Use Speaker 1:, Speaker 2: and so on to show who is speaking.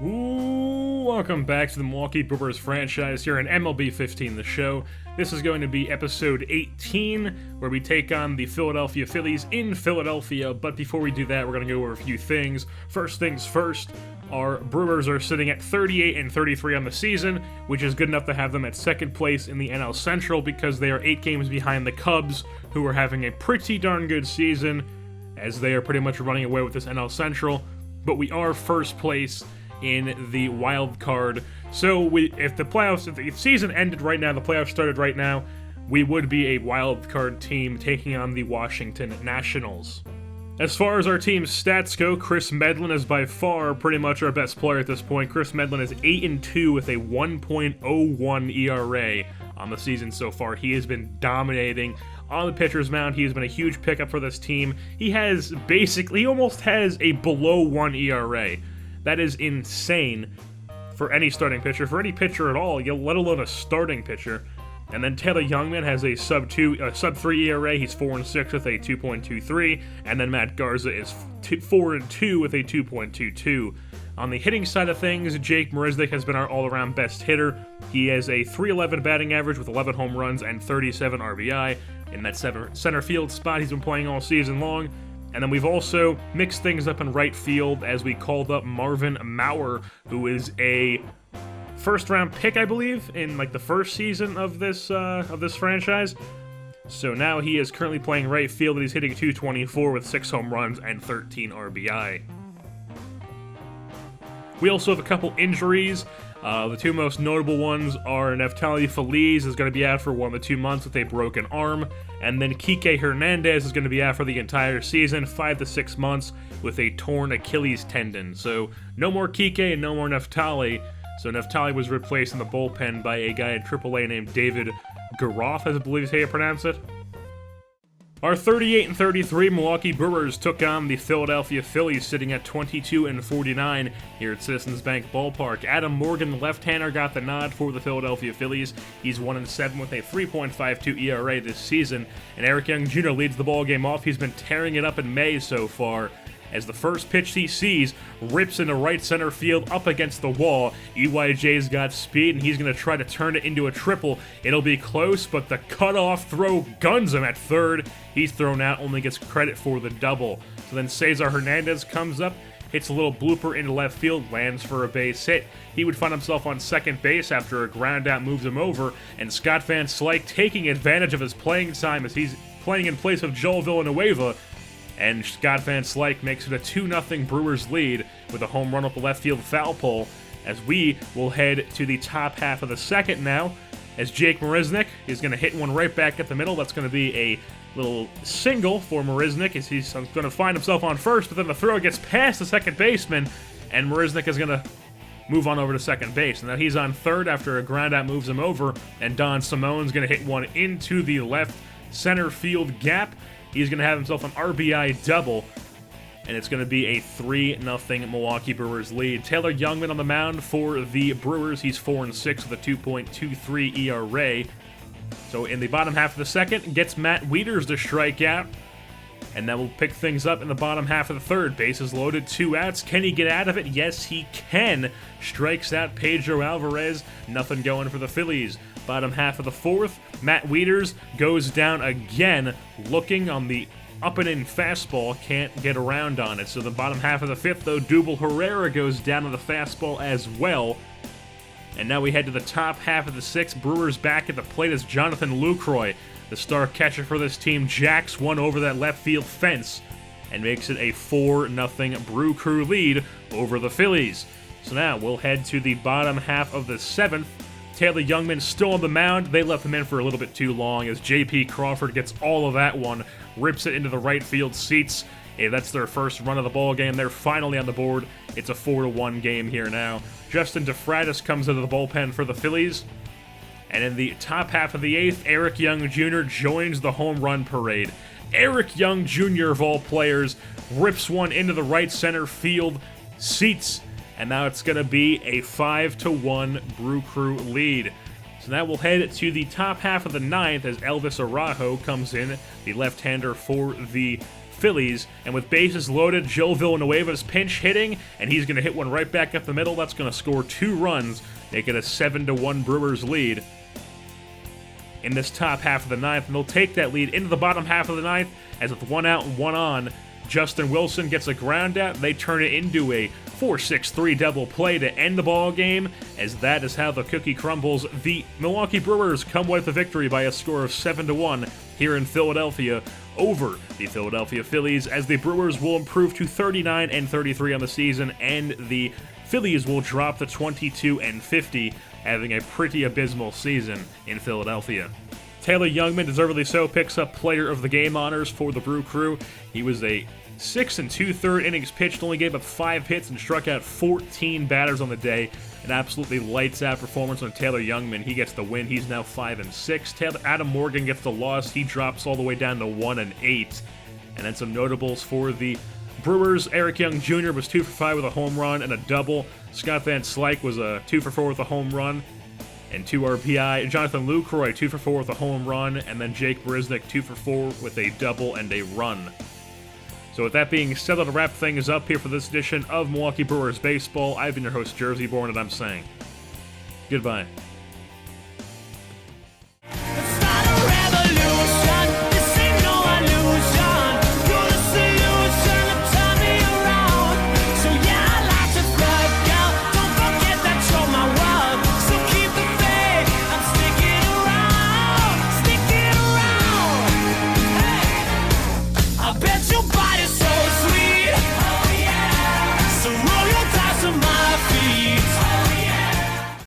Speaker 1: Ooh, welcome back to the Milwaukee Brewers franchise here on MLB 15, the show. This is going to be episode 18, where we take on the Philadelphia Phillies in Philadelphia, but before we do that, we're going to go over a few things. First things first, our Brewers are sitting at 38-33 on the season, which is good enough to have them at second place in the NL Central because they are 8 games behind the Cubs, who are having a pretty darn good season, as they are pretty much running away with this NL Central, but we are first place in the wild card. So if the season ended right now, the playoffs started right now, we would be a wild card team taking on the Washington Nationals. As far as our team's stats go, Chris Medlin is by far pretty much our best player at this point. Chris Medlin is 8-2 with a 1.01 ERA on the season so far. He has been dominating on the pitcher's mound. He has been a huge pickup for this team. He almost has a below 1 ERA. That is insane for any starting pitcher, for any pitcher at all, let alone a starting pitcher. And then Taylor Youngman has a sub-3 ERA. He's 4-6 with a 2.23, and then Matt Garza is 4-2 with a 2.22. On the hitting side of things, Jake Marisnick has been our all-around best hitter. He has a .311 batting average with 11 home runs and 37 RBI. In that center field spot he's been playing all season long. And then we've also mixed things up in right field as we called up Marvin Maurer, who is a first-round pick, I believe, in the first season of this franchise. So now he is currently playing right field, and he's hitting .224 with 6 home runs and 13 RBI. We also have a couple injuries. The two most notable ones are Neftali Feliz is going to be out for 1 to 2 months with a broken arm, and then Kike Hernandez is going to be out for the entire season, 5 to 6 months, with a torn Achilles tendon. So no more Kike and no more Neftali. So Neftali was replaced in the bullpen by a guy at AAA named David Garoff, I believe is how you pronounce it. Our 38-33 Milwaukee Brewers took on the Philadelphia Phillies, sitting at 22-49 here at Citizens Bank Ballpark. Adam Morgan, the left-hander, got the nod for the Philadelphia Phillies. He's 1-7 with a 3.52 ERA this season, and Eric Young Jr. leads the ballgame off. He's been tearing it up in May so far, as the first pitch he sees rips into right center field up against the wall. EYJ's got speed, and he's going to try to turn it into a triple. It'll be close, but the cutoff throw guns him at third. He's thrown out, only gets credit for the double. So then Cesar Hernandez comes up, hits a little blooper into left field, lands for a base hit. He would find himself on second base after a ground out moves him over, and Scott Van Slyke taking advantage of his playing time as he's playing in place of Joel Villanueva. And Scott Van Slyke makes it a 2-0 Brewers lead with a home run up the left field foul pole, as we will head to the top half of the second now, as Jake Marisnick is going to hit one right back at the middle. That's going to be a little single for Marisnick, as he's going to find himself on first, but then the throw gets past the second baseman, and Marisnick is going to move on over to second base. Now he's on third after a ground out moves him over, and Don Simone's going to hit one into the left center field gap. He's going to have himself an RBI double, and it's going to be a 3-0 Milwaukee Brewers lead. Taylor Youngman on the mound for the Brewers. He's 4-6 with a 2.23 ERA. So in the bottom half of the second, gets Matt Wieters to strike out, and that will pick things up in the bottom half of the third. Bases loaded, 2 outs. Can he get out of it? Yes, he can. Strikes out Pedro Alvarez. Nothing going for the Phillies. Bottom half of the fourth, Matt Wieters goes down again, looking on the up-and-in fastball, can't get around on it. So the bottom half of the fifth, though, Dubal Herrera goes down on the fastball as well. And now we head to the top half of the sixth. Brewers back at the plate as Jonathan Lucroy, the star catcher for this team, jacks one over that left field fence and makes it a 4-0 Brew Crew lead over the Phillies. So now we'll head to the bottom half of the seventh. Taylor Youngman still on the mound. They left him in for a little bit too long as J.P. Crawford gets all of that one, rips it into the right field seats. Hey, that's their first run of the ball game. They're finally on the board. It's a 4-1 game here now. Justin DeFratis comes into the bullpen for the Phillies. And in the top half of the eighth, Eric Young Jr. joins the home run parade. Eric Young Jr., of all players, rips one into the right center field seats. And now it's going to be a 5-1 Brew Crew lead. So now we'll head to the top half of the ninth as Elvis Araujo comes in, the left-hander for the Phillies. And with bases loaded, Joe Villanueva's pinch hitting, and he's going to hit one right back up the middle. That's going to score 2 runs, make it a 7-1 Brewers lead in this top half of the ninth, and they'll take that lead into the bottom half of the ninth, as with 1 out and 1 on, Justin Wilson gets a ground out, and they turn it into a 4-6-3 double play to end the ball game, as that is how the cookie crumbles. The Milwaukee Brewers come away with the victory by a score of 7-1 here in Philadelphia over the Philadelphia Phillies, as the Brewers will improve to 39-33 on the season, and the Phillies will drop to 22-50, having a pretty abysmal season in Philadelphia. Taylor Youngman, deservedly so, picks up Player of the Game honors for the Brew Crew. He was a 6 2/3 innings pitched, only gave up 5 hits and struck out 14 batters on the day. An absolutely lights out performance on Taylor Youngman. He gets the win. He's now 5-6. Adam Morgan gets the loss. He drops all the way down to 1-8. And then some notables for the Brewers. Eric Young Jr. was 2 for 5 with a home run and a double. Scott Van Slyke was a 2 for 4 with a home run and 2 RBI. Jonathan Lucroy, 2 for 4 with a home run, and then Jake Brisnick, 2 for 4 with a double and a run. So with that being said, that'll wrap things up here for this edition of Milwaukee Brewers Baseball. I've been your host, Jersey Born, and I'm saying goodbye.